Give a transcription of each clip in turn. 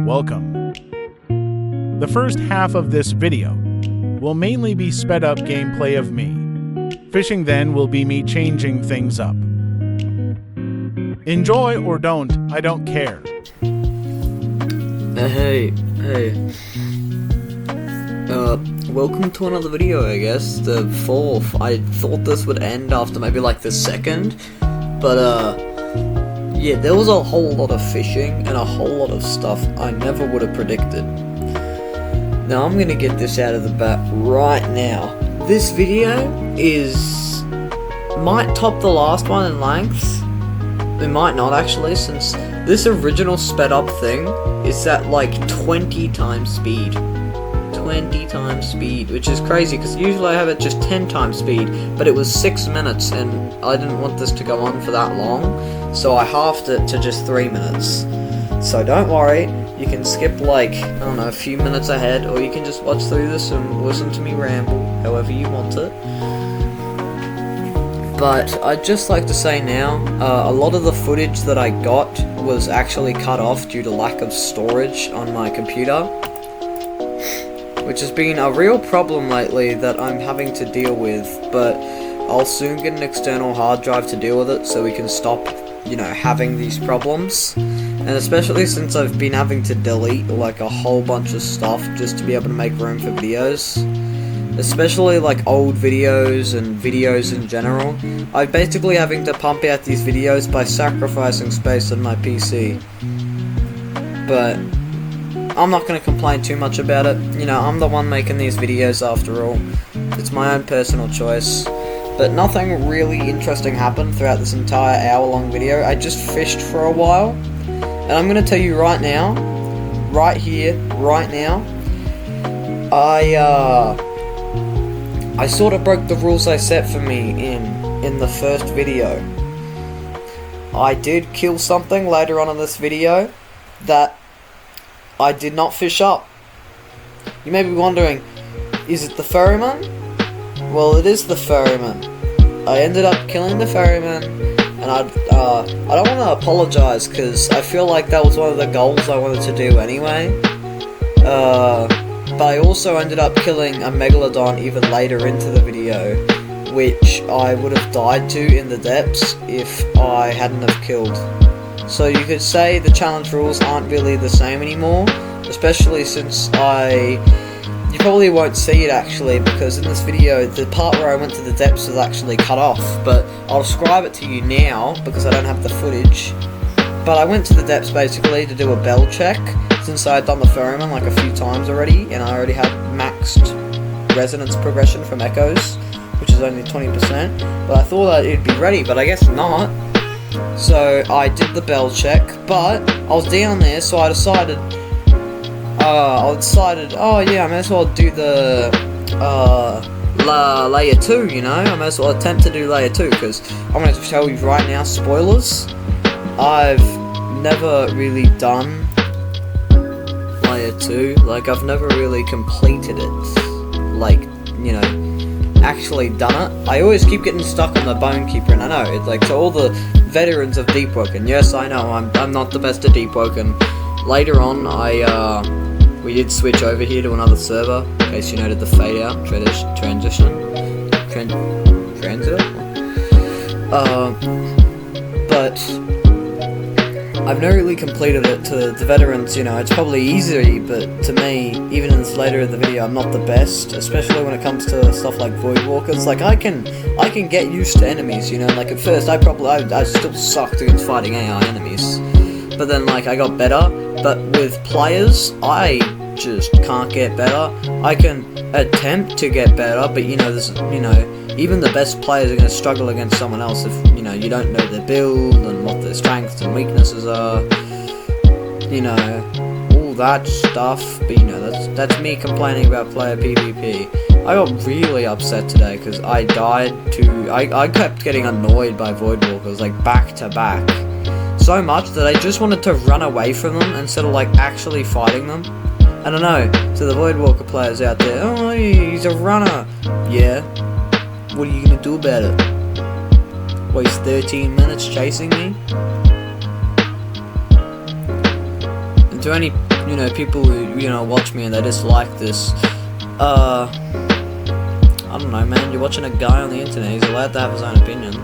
welcome. The first half of this video will mainly be sped up gameplay of me. Fishing then will be me changing things up. Enjoy or don't, I don't care. Hey. Welcome to another video, I guess. The fourth. I thought this would end after maybe like the second, but yeah, there was a whole lot of fishing and a whole lot of stuff I never would have predicted. Now I'm gonna get this out of the bat right now. This video might top the last one in length. It might not actually, since this original sped up thing is at like 20 times speed. 20 times speed, which is crazy because usually I have it just 10 times speed, but it was 6 minutes and I didn't want this to go on for that long, so I halved it to just 3 minutes. So don't worry, you can skip like, I don't know, a few minutes ahead, or you can just watch through this and listen to me ramble, however you want it. But I'd just like to say now, a lot of the footage that I got was actually cut off due to lack of storage on my computer, which has been a real problem lately that I'm having to deal with, but I'll soon get an external hard drive to deal with it so we can stop, having these problems. And especially since I've been having to delete like a whole bunch of stuff just to be able to make room for videos. Especially like old videos and videos in general. I'm basically having to pump out these videos by sacrificing space on my PC. But I'm not going to complain too much about it. I'm the one making these videos after all. It's my own personal choice. But nothing really interesting happened throughout this entire hour-long video. I just fished for a while. And I'm going to tell you right now, right here, right now, I sort of broke the rules I set for me in the first video. I did kill something later on in this video that I did not fish up. You may be wondering, is it the ferryman? Well, it is the ferryman. I ended up killing the ferryman, and I don't want to apologize because I feel like that was one of the goals I wanted to do anyway. But I also ended up killing a megalodon even later into the video, which I would have died to in the depths if I hadn't have killed. So you could say the challenge rules aren't really the same anymore, especially since you probably won't see it actually, because in this video the part where I went to the depths was actually cut off, but I'll describe it to you now because I don't have the footage. But I went to the depths basically to do a bell check, since I had done the ferryman like a few times already, and I already had maxed resonance progression from echoes, which is only 20%, but I thought that it'd be ready, but I guess not. So I did the bell check, but I was down there, so I decided, oh yeah, I may as well do the layer 2, I may as well attempt to do layer 2, because I'm going to tell you right now, spoilers, I've never really done layer 2, like I've never really completed it, like, actually done it. I always keep getting stuck on the bone keeper, and I know, it's like, to all the veterans of Deepwoken, yes I know, I'm not the best at Deepwoken. Later on, we did switch over here to another server, in case you noted the fade out, transit? But I've never really completed it. To the veterans, it's probably easy, but to me, even in this later in the video, I'm not the best, especially when it comes to stuff like void walkers. Like, I can get used to enemies, like at first I still sucked against fighting AI enemies, but then like I got better. But with players, I just can't get better. I can attempt to get better, but there's even the best players are going to struggle against someone else if you don't know their build and what their strengths and weaknesses are, all that stuff. But that's me complaining about player PvP. I got really upset today because I died to I kept getting annoyed by void walkers like back to back, so much that I just wanted to run away from them instead of like actually fighting them. I don't know, to the void walker players out there, oh, he's a runner. Yeah, what are you gonna do about it? Waste 13 minutes chasing me? And to any you know, people who, you know, watch me and they dislike this, I don't know, man, you're watching a guy on the internet, he's allowed to have his own opinion.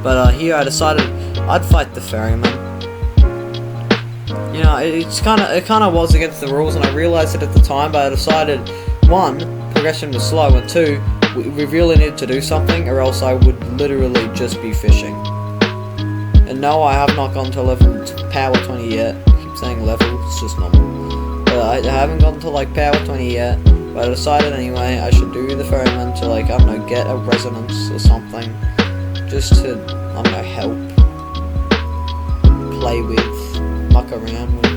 But here I decided I'd fight the ferryman. You know, it kind of was against the rules, and I realised it at the time, but I decided, 1, progression was slow, and 2, we really needed to do something, or else I would literally just be fishing. And no, I have not gone to level power 20 yet. I keep saying level, it's just normal. But I haven't gone to like power 20 yet. But I decided anyway I should do the ferryman to, like, I don't know, get a resonance or something. Just to, I don't know, help. Play with, muck around with.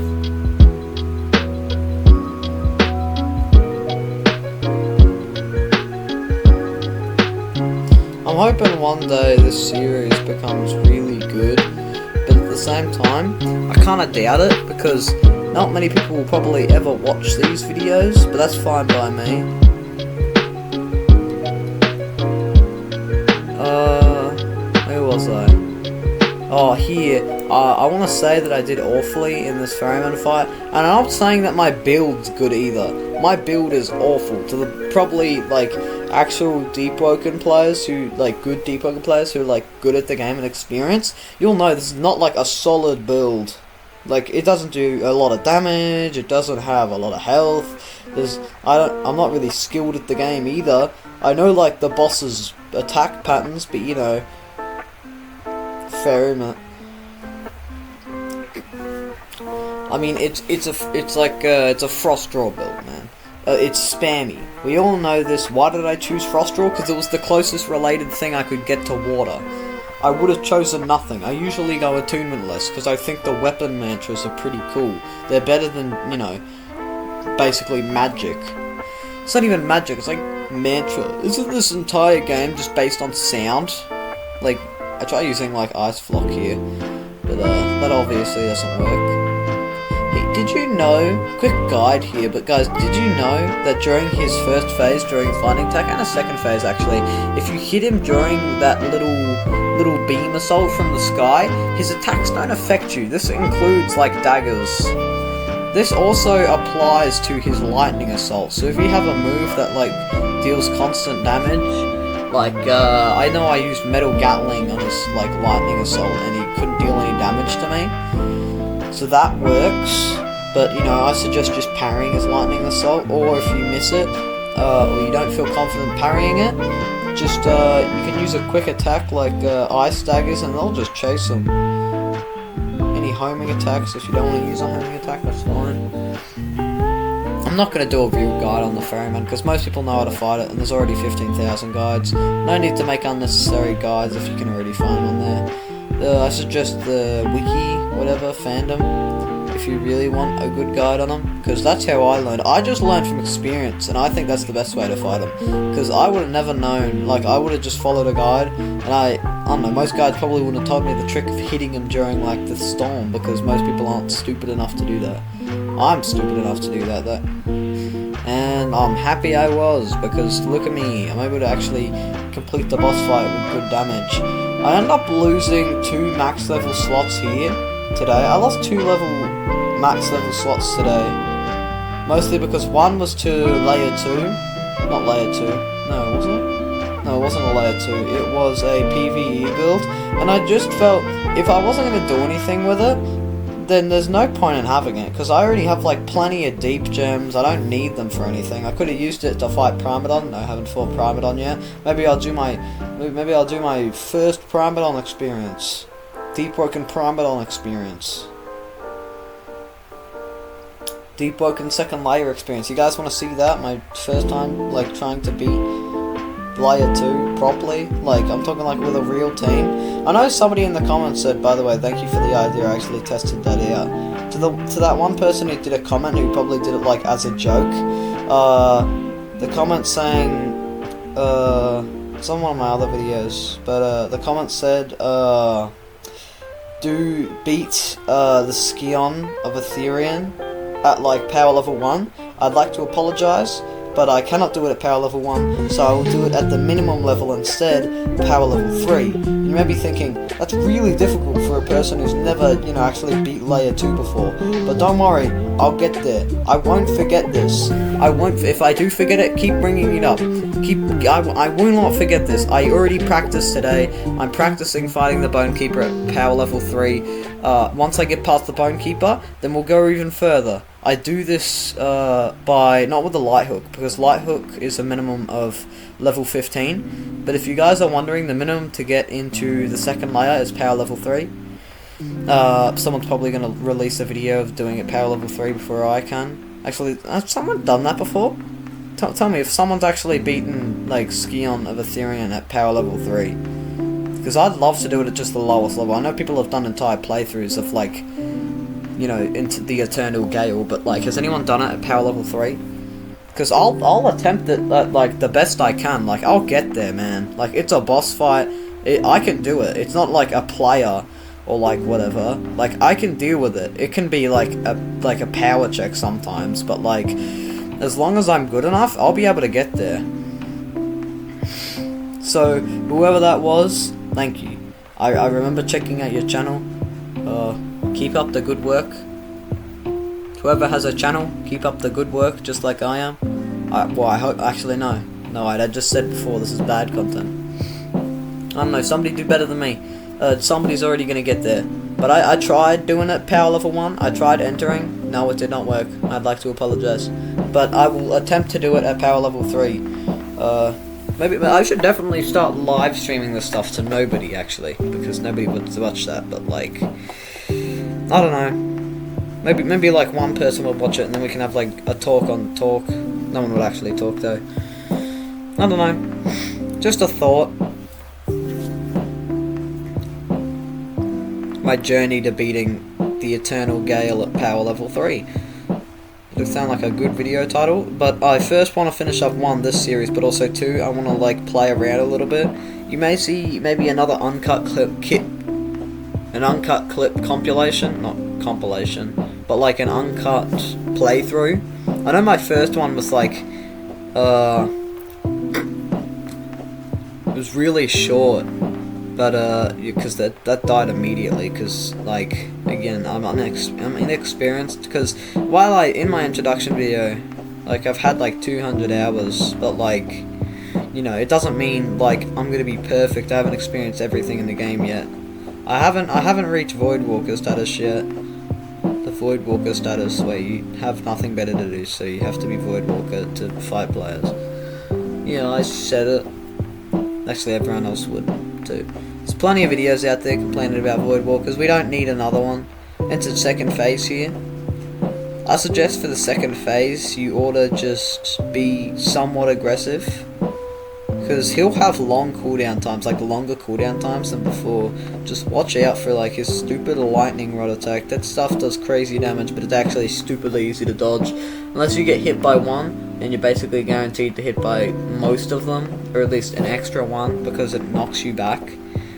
I'm hoping one day this series becomes really good, but at the same time, I kinda doubt it, because not many people will probably ever watch these videos, but that's fine by me. Where was I? Oh, here. I want to say that I did awfully in this ferryman fight, and I'm not saying that my build's good either. My build is awful to the probably, like, actual Deepwoken players who, like, good Deepwoken players who are, like, good at the game and experience. You'll know this is not, like, a solid build. Like, it doesn't do a lot of damage, it doesn't have a lot of health. I'm not really skilled at the game either. I know, like, the boss's attack patterns, but, you know, ferryman. I mean, it's a frost draw build, man. It's spammy. We all know this. Why did I choose frost draw? Because it was the closest related thing I could get to water. I would have chosen nothing. I usually go attunementless because I think the weapon mantras are pretty cool. They're better than, you know, basically magic. It's not even magic, it's like mantra. Isn't this entire game just based on sound? Like, I try using, like, ice flock here, but that obviously doesn't work. Hey, did you know, quick guide here, but guys, did you know that during his first phase, during his lightning attack, and a second phase actually, if you hit him during that little beam assault from the sky, his attacks don't affect you. This includes, like, daggers. This also applies to his lightning assault, so if you have a move that, like, deals constant damage, like, I know I used metal gatling on his, like, lightning assault, and he couldn't deal any damage to me. So that works, but, you know, I suggest just parrying his lightning assault, or if you miss it, or you don't feel confident parrying it, just, you can use a quick attack like ice daggers, and they'll just chase him. Any homing attacks, if you don't want to use a homing attack, that's fine. I'm not going to do a real guide on the ferryman, because most people know how to fight it, and there's already 15,000 guides. No need to make unnecessary guides if you can already find one there. I suggest the wiki, whatever, fandom, if you really want a good guide on them, because that's how I learned. I just learned from experience, and I think that's the best way to fight them, because I would have never known. Like, I would have just followed a guide, and I don't know, most guides probably wouldn't have told me the trick of hitting him during, like, the storm, because most people aren't stupid enough to do that. I'm stupid enough to do that, though. And I'm happy I was, because look at me, I'm able to actually complete the boss fight with good damage. I ended up losing 2 max level slots here today. I lost 2 max level slots today. Mostly because one was to layer 2. Not layer 2. No, was it? No, it wasn't a layer 2. It was a PvE build. And I just felt, if I wasn't going to do anything with it, then there's no point in having it, because I already have, like, plenty of deep gems. I don't need them for anything. I could have used it to fight Primadon. No, I haven't fought Primadon yet. Maybe I'll do my first Primadon experience. Deepwoken Primadon experience. Deepwoken second layer experience. You guys want to see that? My first time, like, trying to beat layer 2 properly, like, I'm talking like with a real team. I know somebody in the comments said, by the way, thank you for the idea, I actually tested that out. To that one person who did a comment, who probably did it like as a joke, the comment saying, it's on one of my other videos, but the comment said, do beat the Scion of Ethereum at, like, power level 1. I'd like to apologise, but I cannot do it at power level 1, so I will do it at the minimum level instead, power level 3. And you may be thinking, that's really difficult for a person who's never, you know, actually beat layer 2 before. But don't worry, I'll get there. I won't forget this. I won't. If I do forget it, keep bringing it up. I will not forget this. I already practiced today. I'm practicing fighting the Bone Keeper at power level 3. Once I get past the Bone Keeper, then we'll go even further. I do this by, not with the Light Hook, because Light Hook is a minimum of level 15. But if you guys are wondering, the minimum to get into the second layer is power level 3. Someone's probably going to release a video of doing it power level 3 before I can. Actually, has someone done that before? Tell me if someone's actually beaten, like, Scion of Ethereum at power level 3. Because I'd love to do it at just the lowest level. I know people have done entire playthroughs of, like, you know, into the Eternal Gale, but, like, has anyone done it at power level 3? Because I'll attempt it at, like, the best I can. Like, I'll get there, man. Like, it's a boss fight. I can do it. It's not like a player or, like, whatever. Like, I can deal with it. It can be, like a power check sometimes, but, like, as long as I'm good enough, I'll be able to get there. So, whoever that was, thank you. I remember checking out your channel. Keep up the good work. Whoever has a channel, keep up the good work, just like I am. I hope, actually no. No, I just said before, this is bad content. I don't know, somebody do better than me. Somebody's already gonna get there. But I tried doing it power level 1, I tried entering, no it did not work. I'd like to apologize. But I will attempt to do it at power level 3. Maybe I should definitely start live streaming this stuff to nobody, actually, because nobody would watch that, but, like, I don't know. Maybe like one person will watch it and then we can have like a talk on talk. No one would actually talk though. I don't know. Just a thought. My journey to beating the Eternal Gale at power level 3. It'll sound like a good video title, but I first want to finish up 1, this series, but also 2, I want to like play around a little bit. You may see maybe another uncut clip compilation, not compilation, but like an uncut playthrough. I know my first one was like, it was really short, but because that died immediately, because like, again, I'm inexperienced, because while in my introduction video, like I've had like 200 hours, but like, you know, it doesn't mean like I'm gonna be perfect. I haven't experienced everything in the game yet. I haven't reached Voidwalker status yet. The Voidwalker status where you have nothing better to do, so you have to be Voidwalker to fight players. Yeah, I said it. Actually, everyone else would too. There's plenty of videos out there complaining about Voidwalkers. We don't need another one. Enter second phase here. I suggest for the second phase, you ought to just be somewhat aggressive. Because he'll have long cooldown times, like longer cooldown times than before. Just watch out for like his stupid lightning rod attack. That stuff does crazy damage, but it's actually stupidly easy to dodge. Unless you get hit by one, and you're basically guaranteed to hit by most of them, or at least an extra one, because it knocks you back.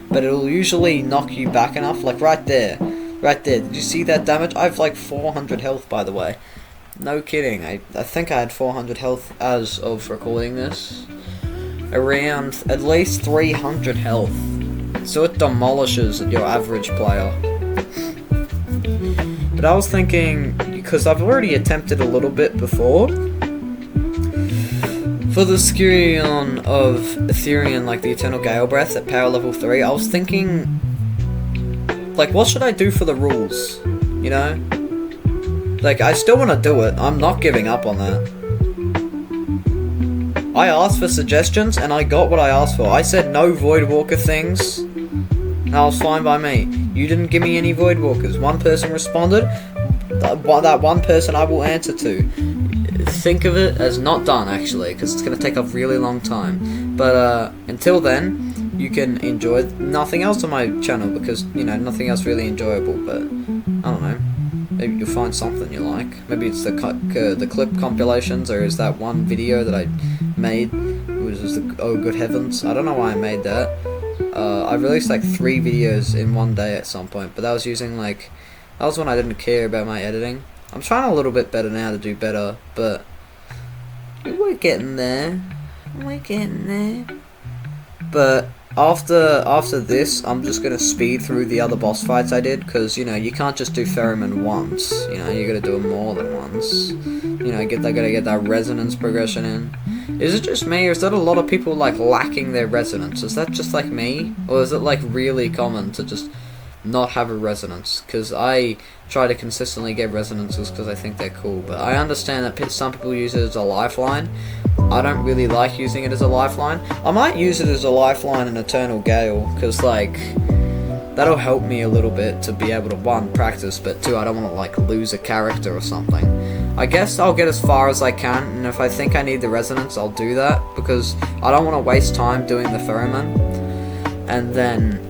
But it'll usually knock you back enough, like right there. Right there, did you see that damage? I have like 400 health, by the way. No kidding, I think I had 400 health as of recording this. Around at least 300 health, so it demolishes your average player. But I was thinking, because I've already attempted a little bit before, for the Scion of Ethereum, like the Eternal Gale Breath at power level 3, I was thinking, like, what should I do for the rules, you know? Like, I still want to do it, I'm not giving up on that. I asked for suggestions, and I got what I asked for. I said no Voidwalker things, and that was fine by me. You didn't give me any Voidwalkers. One person responded, that one person I will answer to. Think of it as not done, actually, because it's going to take a really long time. But until then, you can enjoy nothing else on my channel, because, you know, nothing else really enjoyable, but, I don't know. Maybe you'll find something you like. Maybe it's the clip compilations, or is that one video that I made? It was just oh good heavens. I don't know why I made that. I released like 3 videos in one day at some point, but that was using like, that was when I didn't care about my editing. I'm trying a little bit better now to do better, but we're getting there. We're getting there. But after this, I'm just gonna speed through the other boss fights I did, because, you know, you can't just do Ferryman once, you know, you gotta do them more than once. You know, gotta get that resonance progression in. Is it just me, or is that a lot of people, like, lacking their resonance? Is that just like me? Or is it, like, really common to just not have a resonance? Because I try to consistently get resonances because I think they're cool, but I understand that some people use it as a lifeline. I don't really like using it as a lifeline. I might use it as a lifeline in Eternal Gale, because, like, that'll help me a little bit to be able to, 1, practice, but 2, I don't want to, like, lose a character or something. I guess I'll get as far as I can, and if I think I need the resonance, I'll do that, because I don't want to waste time doing the Ferryman, and then,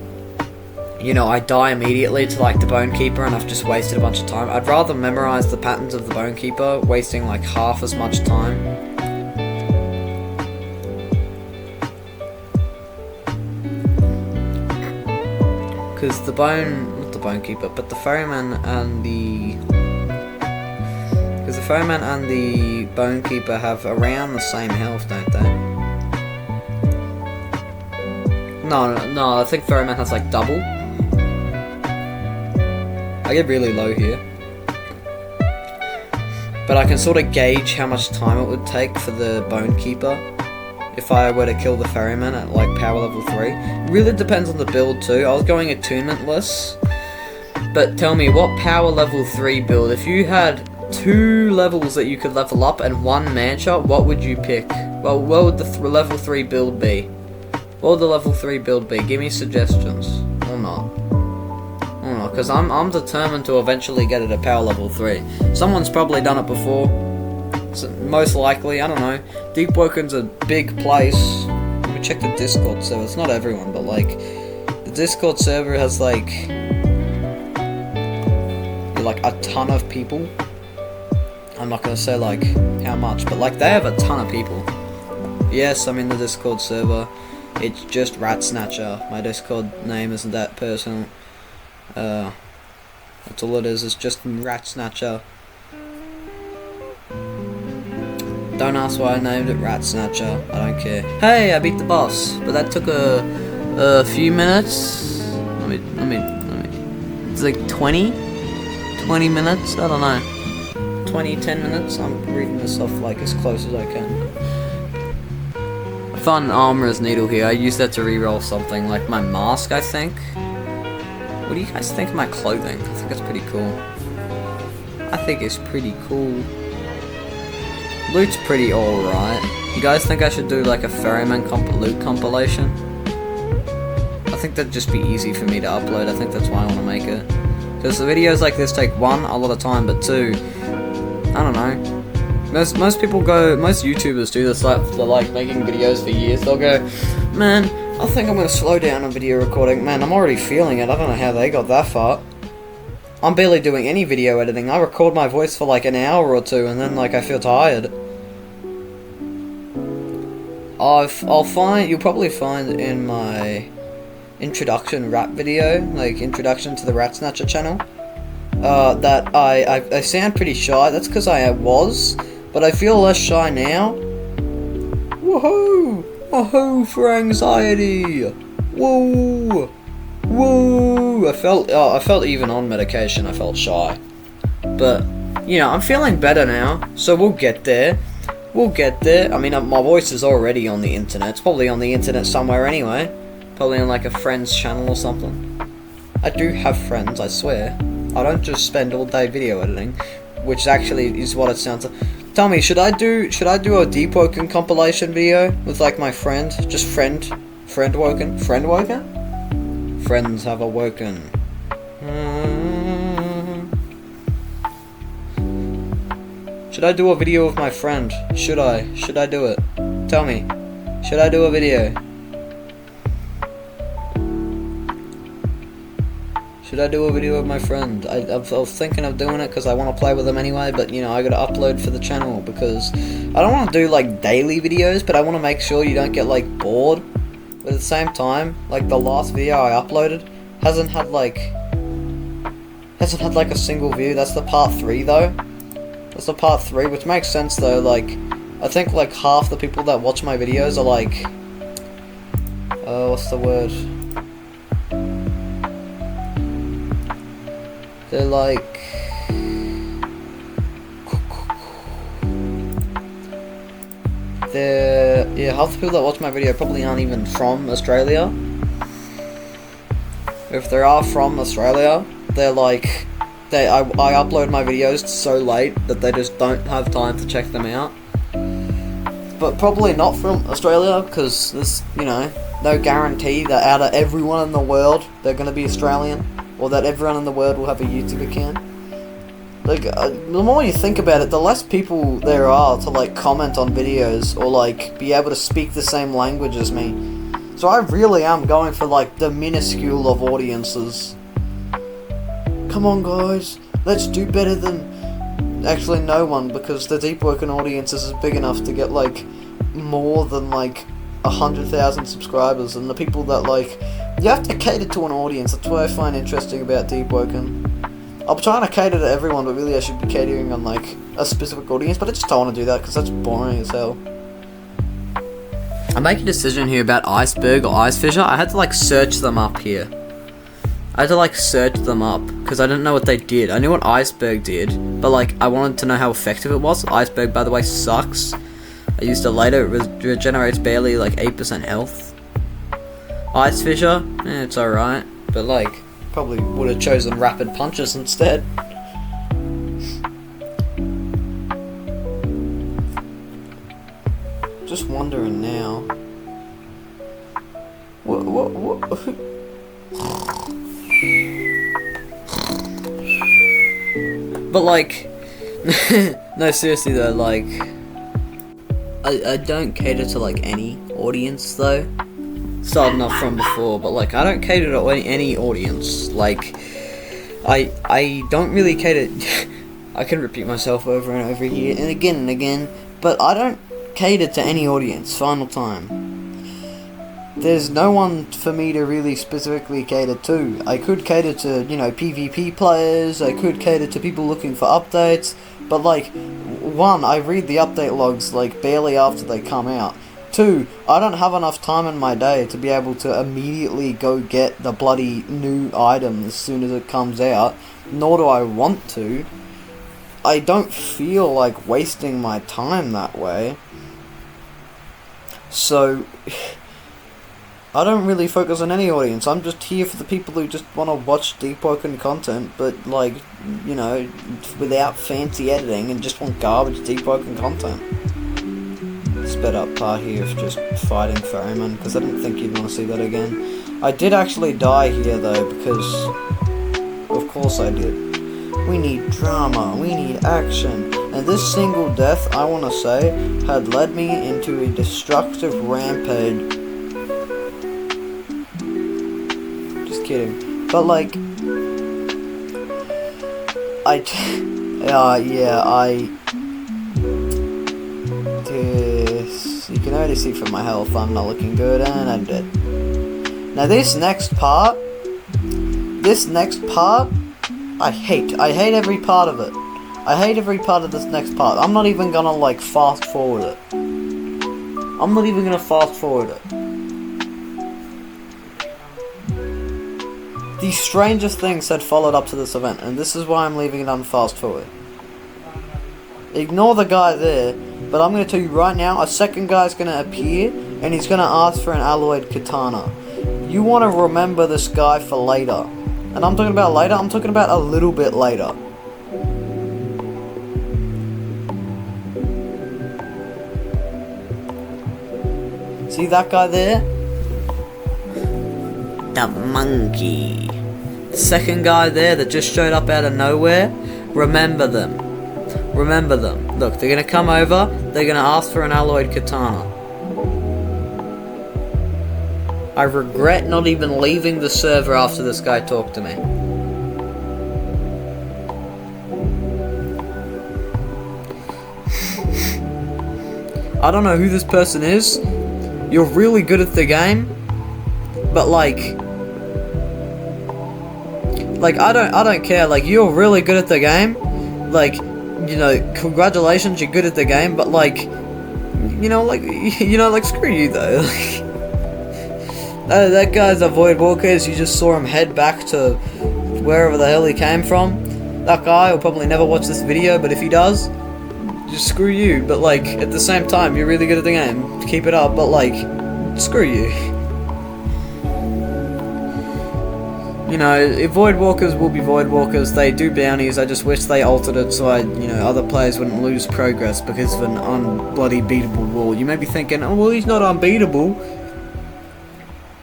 you know, I die immediately to, like, the Bone Keeper, and I've just wasted a bunch of time. I'd rather memorize the patterns of the Bone Keeper, wasting, like, half as much time. Because the not the Bone Keeper, but the Ferryman and the... Because the Ferryman and the Bone Keeper have around the same health, don't they? No, I think Ferryman has, like, double. I get really low here. But I can sort of gauge how much time it would take for the Bone Keeper if I were to kill the Ferryman at, like, power level 3. It really depends on the build too. I was going attunementless. But tell me, what power level 3 build, if you had 2 levels that you could level up and 1 mancha, what would you pick? Well, what would the level 3 build be? What would the level 3 build be? Give me suggestions. Or not. Or not, because I'm determined to eventually get it at power level 3. Someone's probably done it before. So most likely, I don't know. Deepwoken's a big place. Let me check the Discord server. It's not everyone, but, like, the Discord server has, like a ton of people. I'm not gonna say, like, how much, but, like, they have a ton of people. Yes, I'm in the Discord server. It's just Rat Snatcher. My Discord name isn't that personal. That's all it is. It's just Rat Snatcher. Don't ask why I named it Rat Snatcher. I don't care. Hey, I beat the boss, but that took a few minutes. Let me. It's like 20 minutes. I don't know. 10 minutes. I'm reading this off, like, as close as I can. I found an armorer's needle here. I use that to reroll something, like my mask, I think. What do you guys think of my clothing? I think it's pretty cool. I think it's pretty cool. Loot's pretty alright. You guys think I should do, like, a Ferryman loot compilation? I think that'd just be easy for me to upload. I think that's why I want to make it. Because the videos like this take, 1, a lot of time, but 2, I don't know. Most YouTubers do this, like, they're, like, making videos for years. They'll go, man, I think I'm going to slow down on video recording. Man, I'm already feeling it. I don't know how they got that far. I'm barely doing any video editing. I record my voice for, like, an hour or 2, and then, like, I feel tired. You'll probably find in my introduction rap video, like, introduction to the Rat Snatcher channel, that I sound pretty shy. That's because I was, but I feel less shy now. Woohoo! Woohoo for anxiety! Woo! Woo! I felt even on medication, I felt shy. But, you know, I'm feeling better now, so we'll get there. We'll get there. I mean, my voice is already on the internet. It's probably on the internet somewhere anyway. Probably on, like, a friend's channel or something. I do have friends, I swear. I don't just spend all day video editing, which actually is what it sounds like. Tell me, should I do a Deepwoken compilation video with, like, my friend? Just friend woken? Friend woken? Friends have awoken. Should I do a video with my friend? Should I? Should I do it? Tell me. Should I do a video? Should I do a video with my friend? I was thinking of doing it because I want to play with him anyway, but, you know, I gotta upload for the channel because I don't want to do, like, daily videos, but I want to make sure you don't get, like, bored. But at the same time, like, the last video I uploaded hasn't had like a single view. That's the part 3 though. That's the part 3, which makes sense though. Like, I think like half the people that watch my videos are like what's the word? They're like... yeah, half the people that watch my video probably aren't even from Australia. If they are from Australia, they're like... I upload my videos so late that they just don't have time to check them out. But probably not from Australia, because there's, you know, no guarantee that out of everyone in the world, they're going to be Australian. Or that everyone in the world will have a YouTube account. Like, the more you think about it, the less people there are to, like, comment on videos or, like, be able to speak the same language as me. So I really am going for, like, the minuscule of audiences. Come on, guys, let's do better than... Actually, no one, because the Deepwoken audience is big enough to get, like, more than, like, 100,000 subscribers. And the people that, like... You have to cater to an audience. That's what I find interesting about Deepwoken. I'm trying to cater to everyone, but really I should be catering on, like, a specific audience. But I just don't want to do that, because that's boring as hell. I make a decision here about Iceberg or Ice Fissure. I had to, like, search them up here. I had to, like, search them up, because I didn't know what they did. I knew what Iceberg did, but, like, I wanted to know how effective it was. Iceberg, by the way, sucks. I used it later. It regenerates barely, like, 8% health. Ice Fissure, it's alright, but, like, probably would have chosen Rapid Punches instead. Just wondering now. What? But, like, no, seriously though, like, I don't cater to, like, any audience though. Starting off from before, but, like, I don't cater to any audience. Like, I don't really cater. I can repeat myself over and over here and again, but I don't cater to any audience. Final time. There's no one for me to really specifically cater to. I could cater to, you know, PvP players, I could cater to people looking for updates, but, like, one, I read the update logs, like, barely after they come out. Two, I don't have enough time in my day to be able to immediately go get the bloody new item as soon as it comes out, nor do I want to. I don't feel like wasting my time that way. So... I don't really focus on any audience. I'm just here for the people who just want to watch Deepwoken content, but, like, you know, without fancy editing and just want garbage Deepwoken content. Sped up part here of just fighting Ferryman, because I didn't think you'd want to see that again. I did actually die here, though, because... Of course I did. We need drama, we need action, and this single death, I want to say, had led me into a destructive rampage. Kidding, but, like, this, you can already see from my health I'm not looking good, and I'm dead. Now this next part, I hate every part of it. I hate every part of this next part. I'm not even gonna, like, fast forward it. I'm not even gonna fast forward it. The strangest things had followed up to this event, and this is why I'm leaving it on fast forward. Ignore the guy there, but I'm going to tell you right now, a second guy's going to appear, and he's going to ask for an alloyed katana. You want to remember this guy for later. And I'm talking about later, I'm talking about a little bit later. See that guy there? The monkey. The second guy there that just showed up out of nowhere, remember them. Remember them. Look, they're gonna come over, they're gonna ask for an alloyed katana. I regret not even leaving the server after this guy talked to me. I don't know who this person is. You're really good at the game, but, like, I don't care. Like, you're really good at the game. Like, you know, congratulations, you're good at the game. But, like, like, screw you though. That guy's a Void Walker, as you just saw him head back to wherever the hell he came from. That guy will probably never watch this video, but if he does, just screw you. But like, at the same time, you're really good at the game. Keep it up, but like, screw you. You know, Void Walkers will be Void Walkers. They do bounties. I just wish they altered it so other players wouldn't lose progress because of an unbloody beatable wall. You may be thinking, oh, well, he's not unbeatable.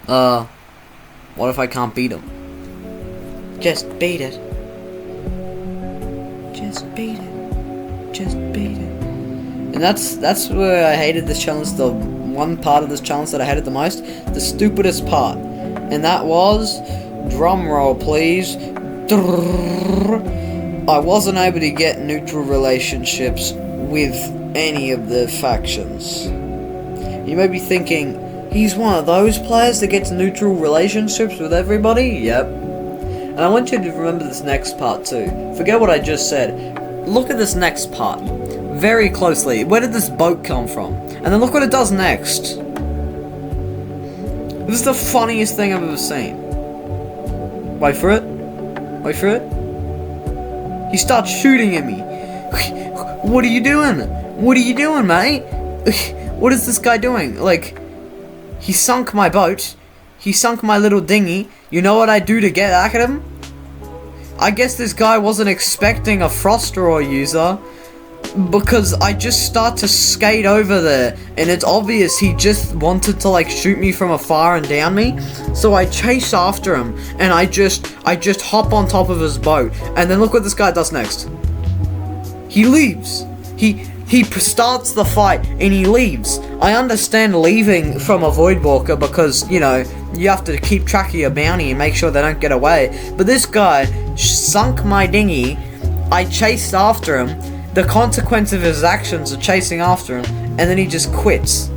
What if I can't beat him? Just beat it. Just beat it. Just beat it. And that's where I hated this challenge. The one part of this challenge that I hated the most, the stupidest part, and that was, drum roll please, I wasn't able to get neutral relationships with any of the factions. You may be thinking, he's one of those players that gets neutral relationships with everybody? Yep. And I want you to remember this next part too. Forget what I just said. Look at this next part very closely. Where did this boat come from? And then look what it does next. This is the funniest thing I've ever seen. Wait for it. Wait for it. He starts shooting at me. What are you doing? What are you doing, mate? What is this guy doing? Like, he sunk my boat. He sunk my little dinghy. You know what I do to get at him? I guess this guy wasn't expecting a frost roar user, because I just start to skate over there, and it's obvious he just wanted to like shoot me from afar and down me. So I chase after him, and I just hop on top of his boat, and then look what this guy does next. He leaves. He starts the fight and he leaves. I understand leaving from a Void Walker because, you know, you have to keep track of your bounty and make sure they don't get away. But this guy sunk my dinghy. I chased after him. The consequence of his actions are chasing after him, and then he just quits.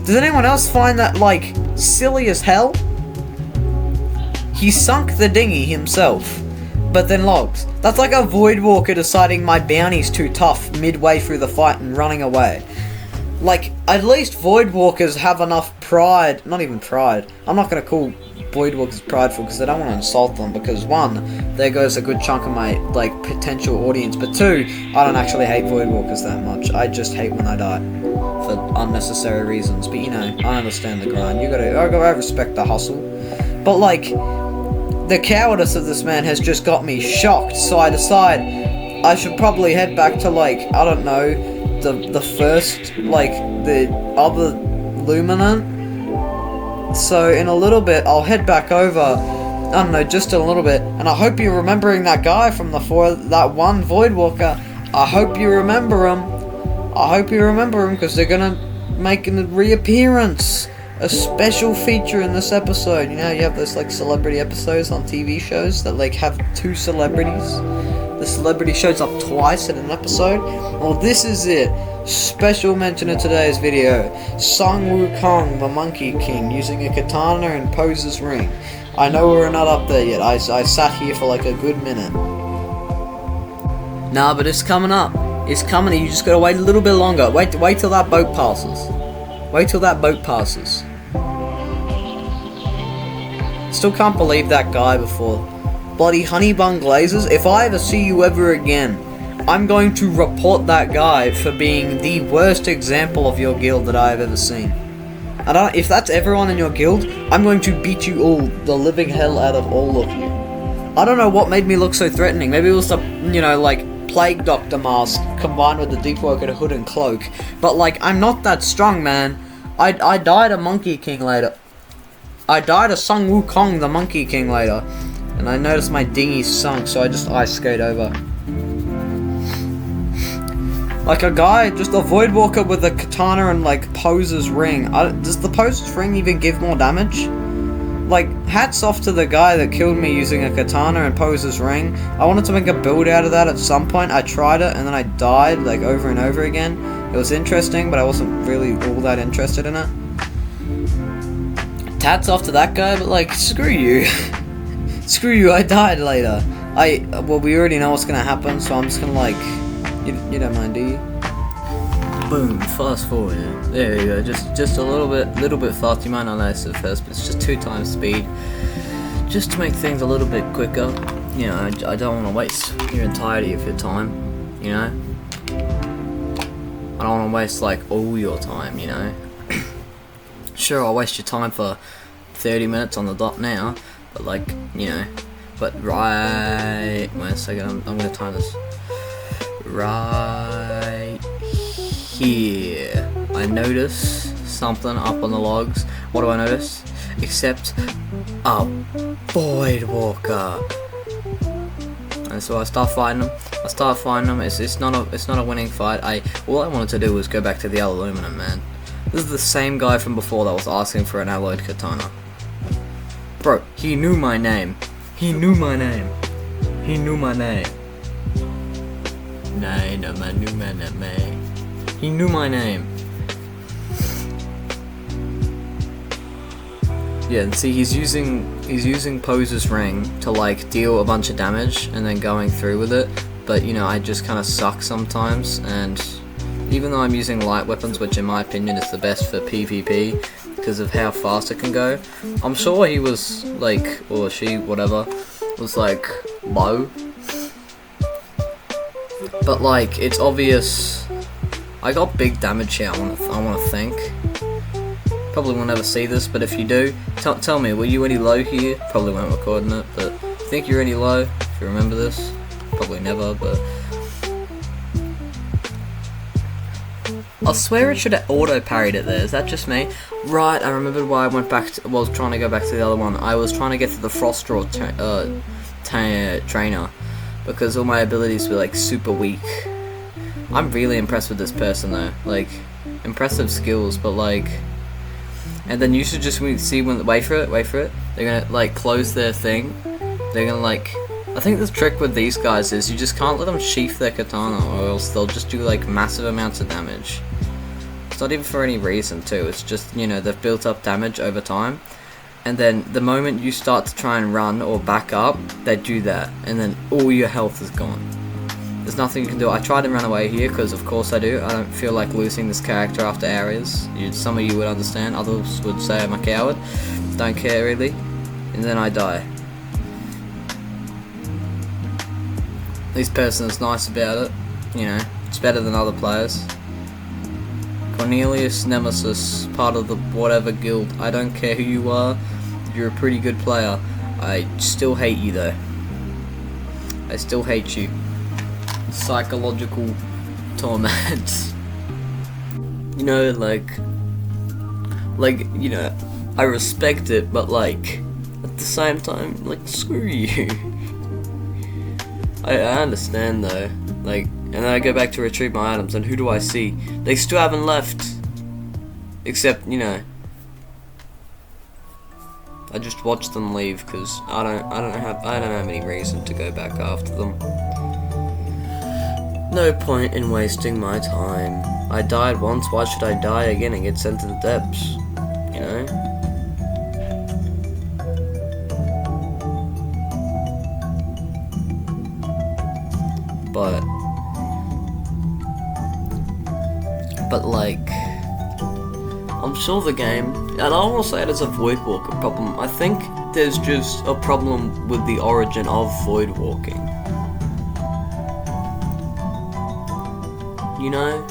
Does anyone else find that, like, silly as hell? He sunk the dinghy himself, but then logs. That's like a Void Walker deciding my bounty's too tough midway through the fight and running away. Like, at least Void Walkers have enough pride. Not even pride. I'm not gonna call Void Walkers prideful because I don't want to insult them, because one, there goes a good chunk of my like potential audience, but two, I don't actually hate Void Walkers that much. I just hate when I die for unnecessary reasons. But you know, I understand the grind. I respect the hustle. But like, the cowardice of this man has just got me shocked, so I decide I should probably head back to like, I don't know, the first, like, the other Luminant. So in a little bit, I'll head back over, I don't know, just a little bit, and I hope you're remembering that guy from that one Void Walker. I hope you remember him. I hope you remember him, because they're gonna make a reappearance, a special feature in this episode. You know, you have those like celebrity episodes on TV shows that like have two celebrities. The celebrity shows up twice in an episode. Well, this is it. Special mention in today's video. Sun Wukong, the Monkey King, using a katana and poses ring. I know we're not up there yet. I sat here for like a good minute. Nah, but it's coming up. It's coming. You just gotta wait a little bit longer. Wait till that boat passes. Wait till that boat passes. Still can't believe that guy before. Bloody honey bun glazers. If I ever see you ever again, I'm going to report that guy for being the worst example of your guild that I have ever seen. And if that's everyone in your guild, I'm going to beat you all, the living hell out of all of you. I don't know what made me look so threatening. Maybe it was the, you know, like, Plague Doctor mask combined with the Deepwoken hood and cloak. But, like, I'm not that strong, man. I died a Monkey King later. I died a Sun Wukong, the Monkey King later. And I noticed my dinghy sunk, so I just ice skate over. Like a guy, just a Void Walker with a katana and like Poser's ring. Does the Poser's ring even give more damage? Like, hats off to the guy that killed me using a katana and Poser's ring. I wanted to make a build out of that at some point. I tried it and then I died like over and over again. It was interesting, but I wasn't really all that interested in it. Hats off to that guy, but like, screw you. Screw you, I died later. Well, we already know what's gonna happen, so I'm just gonna like, you don't mind, do you? Boom, fast forward. There you go, just a little bit fast. You might not notice at first, but it's just 2 times speed. Just to make things a little bit quicker. You know, I don't want to waste your entirety of your time, you know? I don't want to waste, like, all your time, you know? Sure, I'll waste your time for 30 minutes on the dot now, but, like, you know, but right... Wait a second, I'm going to time this. Right here. I notice something up on the logs. What do I notice? Except a Void Walker. And so I start fighting them. It's not a winning fight. All I wanted to do was go back to the aluminum, man. This is the same guy from before that was asking for an alloyed katana. Bro, he knew my name. He knew my name. He knew my name. He knew my name. Yeah, and see, he's using Pose's ring to, like, deal a bunch of damage and then going through with it. But, you know, I just kind of suck sometimes, and even though I'm using light weapons, which in my opinion is the best for PvP because of how fast it can go, I'm sure he was, like, or she, whatever, was, like, low. But, like, it's obvious. I got big damage here, I want to think. Probably will never see this, but if you do, tell me, were you any low here? Probably won't recording it, but think you're any low, if you remember this. Probably never, but I swear it should have auto-parried it there. Is that just me? Right, I remembered why I went back to, was trying to go back to the other one. I was trying to get to the Frost Draw trainer, because all my abilities were, like, super weak. I'm really impressed with this person, though. Like, impressive skills, but, like... And then you should just see when... Wait for it. They're gonna, like, close their thing. They're gonna, like... I think the trick with these guys is you just can't let them sheath their katana, or else they'll just do, like, massive amounts of damage. It's not even for any reason, too. It's just, you know, they've built up damage over time. And then the moment you start to try and run or back up, they do that. And then all your health is gone. There's nothing you can do. I tried to run away here, because of course I do. I don't feel like losing this character after areas. Some of you would understand, others would say I'm a coward. Don't care, really. And then I die. This person is nice about it. You know, it's better than other players. Cornelius Nemesis, part of the whatever guild. I don't care who you are. You're a pretty good player. I still hate you, though. I still hate you. Psychological torment. You know, like, you know, I respect it, but, like, at the same time, like, screw you. I understand, though, like, and then I go back to retrieve my items, and who do I see? They still haven't left, except, you know, I just watch them leave, because I don't have any reason to go back after them. No point in wasting my time. I died once, why should I die again and get sent to the depths? You know? But like, I'm sure the game, and I don't want to say it as a Void Walker problem, I think there's just a problem with the origin of Void Walking. You know?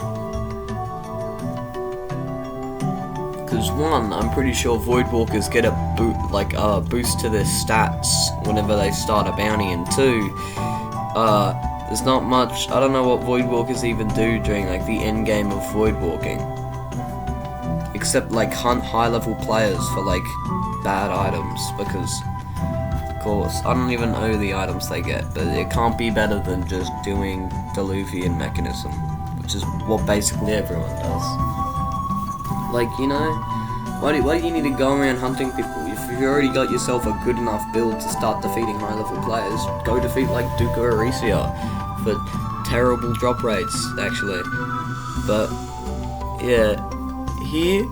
Because one, I'm pretty sure Void Walkers get a boost to their stats whenever they start a bounty, and two, there's not much, I don't know what Void Walkers even do during, like, the end game of Void Walking. Except, like, hunt high-level players for, like, bad items, because, of course, I don't even know the items they get, but it can't be better than just doing Diluvian Mechanism, which is what basically everyone does. Like, you know, why do you need to go around hunting people? If you've already got yourself a good enough build to start defeating high-level players, go defeat, like, Duca Aricia for terrible drop rates, actually. But, yeah, here,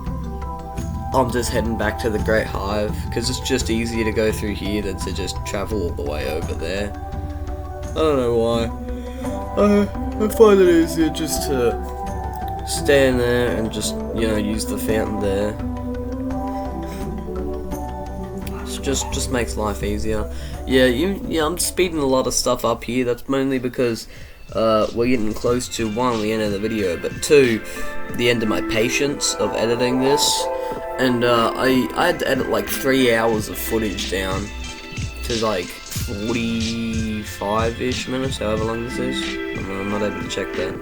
I'm just heading back to the Great Hive, because it's just easier to go through here than to just travel all the way over there. I don't know why. I find it easier just to stand there and just, you know, use the fountain there. It just makes life easier. Yeah, I'm speeding a lot of stuff up here. That's mainly because we're getting close to, one, the end of the video, but two, the end of my patience of editing this. And I had to edit like 3 hours of footage down to like 45-ish minutes, however long this is. I'm not able to check that.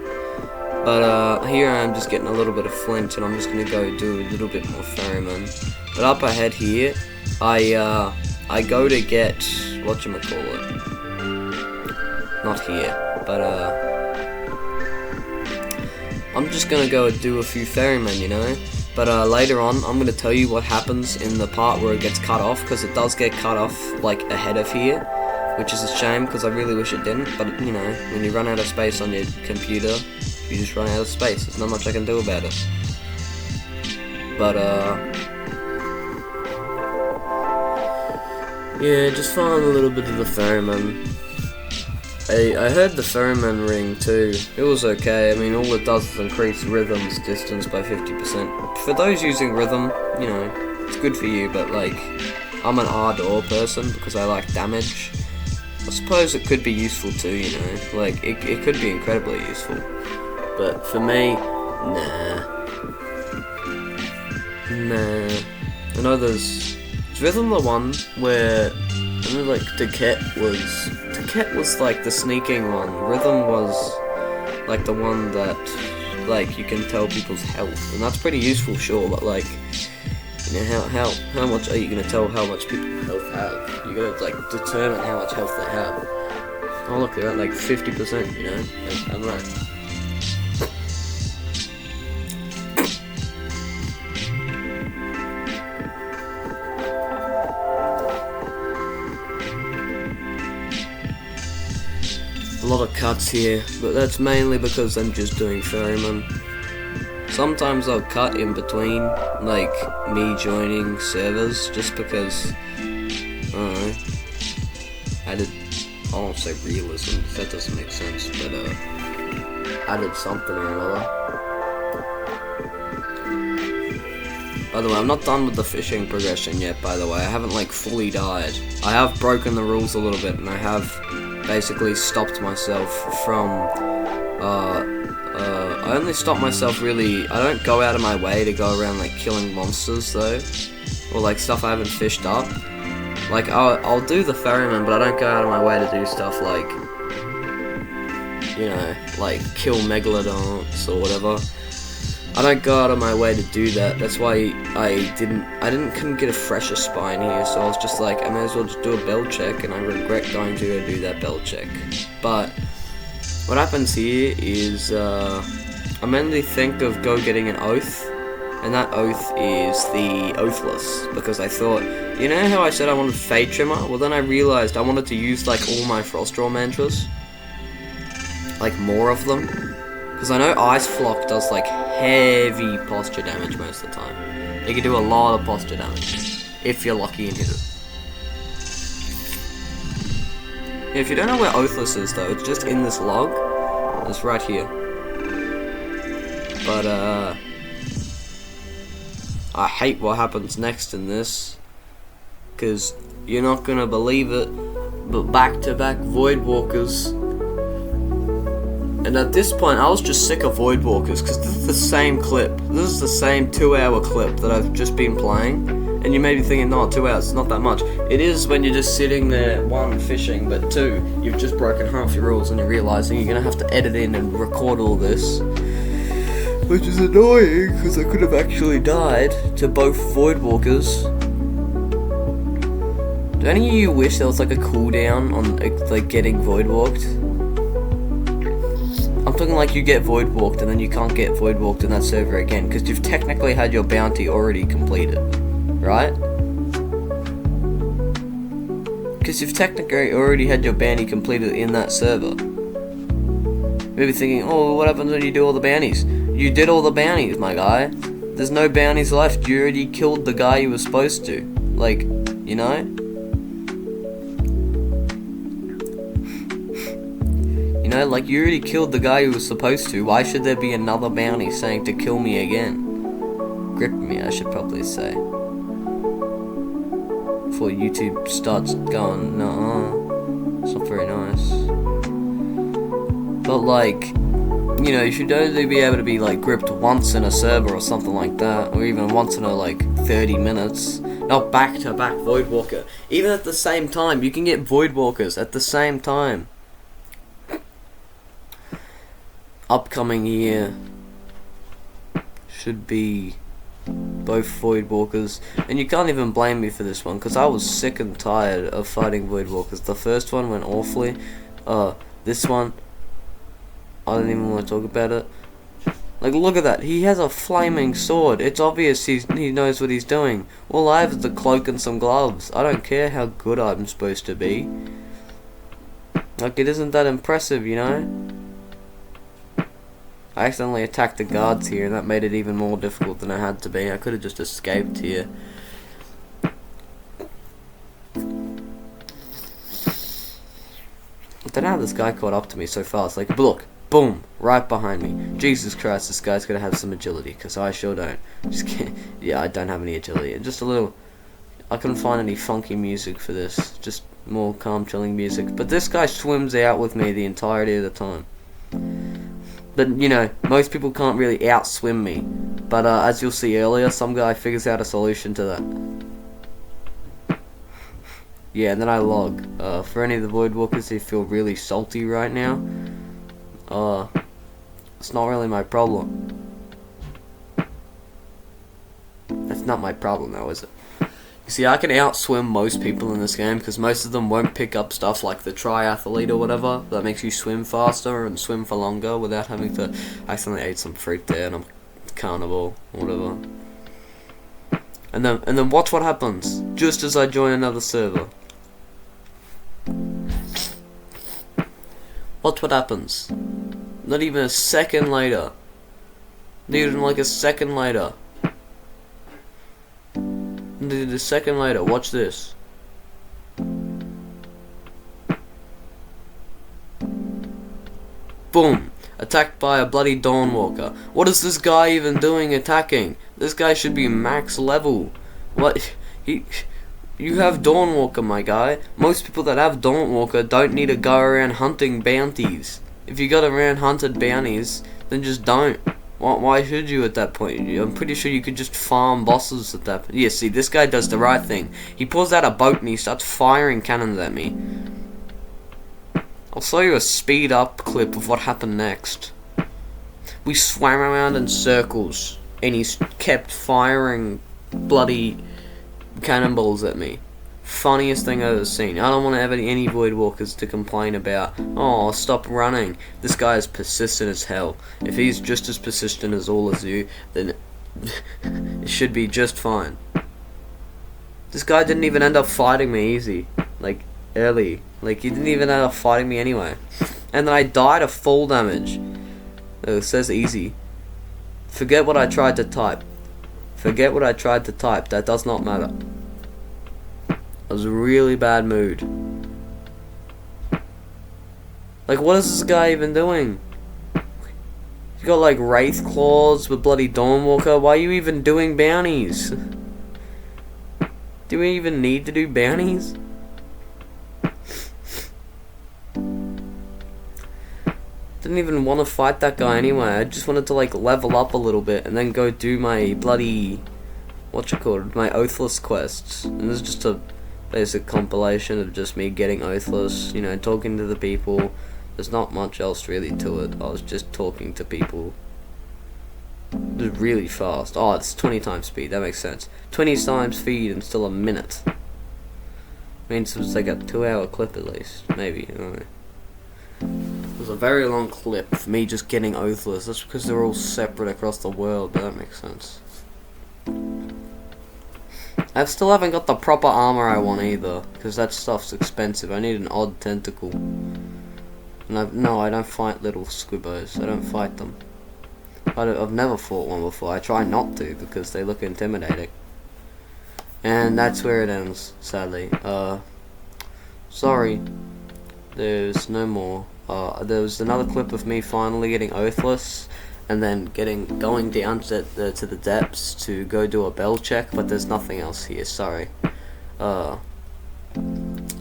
But here I am just getting a little bit of flint, and I'm just gonna go do a little bit more ferryman. But up ahead here, I go to get, whatchamacallit, not here, but I'm just gonna go do a few ferrymen, you know. But later on, I'm going to tell you what happens in the part where it gets cut off, because it does get cut off, like, ahead of here, which is a shame, because I really wish it didn't. But, you know, when you run out of space on your computer, you just run out of space. There's not much I can do about it. But, yeah, just following a little bit of the ferryman. I heard the ferryman ring too. It was okay. I mean, all it does is increase rhythm's distance by 50%. For those using rhythm, you know, it's good for you, but like, I'm an Ardor person because I like damage. I suppose it could be useful too, you know, like, it could be incredibly useful. But for me, nah. I know there's... Is rhythm the one where... I know, like, Deepwoken was like the sneaking one. Rhythm was like the one that, like, you can tell people's health, and that's pretty useful, sure. But like, you know, how much are you gonna tell how much people health have? You gotta like determine how much health they have. Oh look, they're at like 50%. You know, like, I don't know. A lot of cuts here, but that's mainly because I'm just doing ferryman. Sometimes I'll cut in between, like me joining servers, just because, I don't know, I won't say realism, that doesn't make sense, but added something or another. By the way, I'm not done with the fishing progression yet, by the way. I haven't like fully died. I have broken the rules a little bit, and I have basically stopped myself from, I only stop myself really, I don't go out of my way to go around like killing monsters though, or like stuff I haven't fished up. Like, I'll do the ferryman, but I don't go out of my way to do stuff like, you know, like kill megalodons or whatever. I don't go out of my way to do that. That's why I couldn't get a fresher spine here, so I was just like, I may as well just do a bell check, and I regret going to go do that bell check. But what happens here is I mainly think of getting an oath, and that oath is the Oathless, because I thought, you know how I said I wanted Fade Trimmer? Well, then I realized I wanted to use like all my Frostdraw mantras, like more of them. Because I know Ice Flock does like heavy posture damage most of the time. You can do a lot of posture damage if you're lucky and hit it. Yeah, if you don't know where Oathless is though, it's just in this log. It's right here. But I hate what happens next in this, because you're not gonna believe it, but back-to-back Voidwalkers. And at this point, I was just sick of Voidwalkers, because this is the same clip. This is the same 2-hour clip that I've just been playing. And you may be thinking, no, 2 hours, it's not that much. It is when you're just sitting there, one, fishing, but two, you've just broken half your rules and you're realizing you're going to have to edit in and record all this. Which is annoying, because I could have actually died to both Voidwalkers. Do any of you wish there was like a cooldown on like getting Voidwalked? I'm talking like you get Voidwalked and then you can't get Voidwalked in that server again, because you've technically had your bounty already completed, right? Because you've technically already had your bounty completed in that server. Maybe thinking, oh, what happens when you do all the bounties? You did all the bounties, my guy. There's no bounties left. You already killed the guy you were supposed to. Like, you know? You know? Like, you already killed the guy who was supposed to. Why should there be another bounty saying to kill me again? Grip me, I should probably say. Before YouTube starts going, nah, it's not very nice. But, like, you know, you should only be able to be, like, gripped once in a server or something like that. Or even once in a, like, 30 minutes. Not back-to-back Voidwalker. Even at the same time, you can get Voidwalkers at the same time. Upcoming year should be both Voidwalkers, and you can't even blame me for this one, because I was sick and tired of fighting Voidwalkers. The first one went awfully. This one, I don't even want to talk about it. Like, look at that, he has a flaming sword. It's obvious he knows what he's doing. All I have is the cloak and some gloves. I don't care how good I'm supposed to be. Like, it isn't that impressive, you know? I accidentally attacked the guards here, and that made it even more difficult than it had to be. I could have just escaped here. I don't know how this guy caught up to me so fast. Like, look, boom, right behind me. Jesus Christ, this guy's gonna have some agility, because I sure don't. Just can't. Yeah, I don't have any agility. Just a little. I couldn't find any funky music for this. Just more calm, chilling music. But this guy swims out with me the entirety of the time. But, you know, most people can't really outswim me. But, as you'll see earlier, some guy figures out a solution to that. Yeah, and then I log. For any of the Voidwalkers who feel really salty right now, it's not really my problem. That's not my problem, though, is it? You see, I can outswim most people in this game, because most of them won't pick up stuff like the triathlete or whatever that makes you swim faster and swim for longer without having to. I accidentally ate some fruit there, and I'm carnivore or whatever. And then watch what happens just as I join another server. Watch what happens. Not even a second later. Not even like a second later. A second later, watch this. Boom! Attacked by a bloody Dawnwalker. What is this guy even doing attacking? This guy should be max level. What? You have Dawnwalker, my guy. Most people that have Dawnwalker don't need to go around hunting bounties. If you got around hunted bounties, then just don't. Why should you at that point? I'm pretty sure you could just farm bosses at that point. Yeah, see, this guy does the right thing. He pulls out a boat and he starts firing cannons at me. I'll show you a speed up clip of what happened next. We swam around in circles and he kept firing bloody cannonballs at me. Funniest thing I've ever seen. I don't want to have any Voidwalkers to complain about, oh, stop running. This guy is persistent as hell. If he's just as persistent as all of you, then it should be just fine. This guy didn't even end up fighting me easy. Like, early. Like, he didn't even end up fighting me anyway. And then I died of full damage. Oh, it says easy. Forget what I tried to type. Forget what I tried to type. That does not matter. I was in a really bad mood. Like, what is this guy even doing? You got like Wraith Claws with bloody Dawnwalker. Why are you even doing bounties? Do we even need to do bounties? Didn't even want to fight that guy anyway. I just wanted to like level up a little bit and then go do my bloody, my Oathless quests. And this is just a basic compilation of just me getting Oathless, you know, talking to the people. There's not much else really to it. I was just talking to people. It was really fast. Oh, it's 20 times speed, that makes sense. 20 times speed in still a minute. Means it was like a 2-hour clip at least, maybe, I don't know. It was a very long clip for me just getting Oathless. That's because they're all separate across the world, but that makes sense. I still haven't got the proper armor I want either, because that stuff's expensive. I need an odd tentacle. And no, I don't fight little squibbos. I don't fight them. I've never fought one before. I try not to, because they look intimidating. And that's where it ends, sadly. Sorry. There's no more. There was another clip of me finally getting Oathless, and then going down to the depths to go do a bell check, but there's nothing else here, sorry. I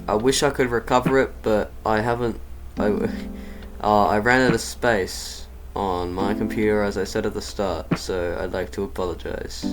wish I could recover it, but I haven't. I ran out of space on my computer, as I said at the start, so I'd like to apologize.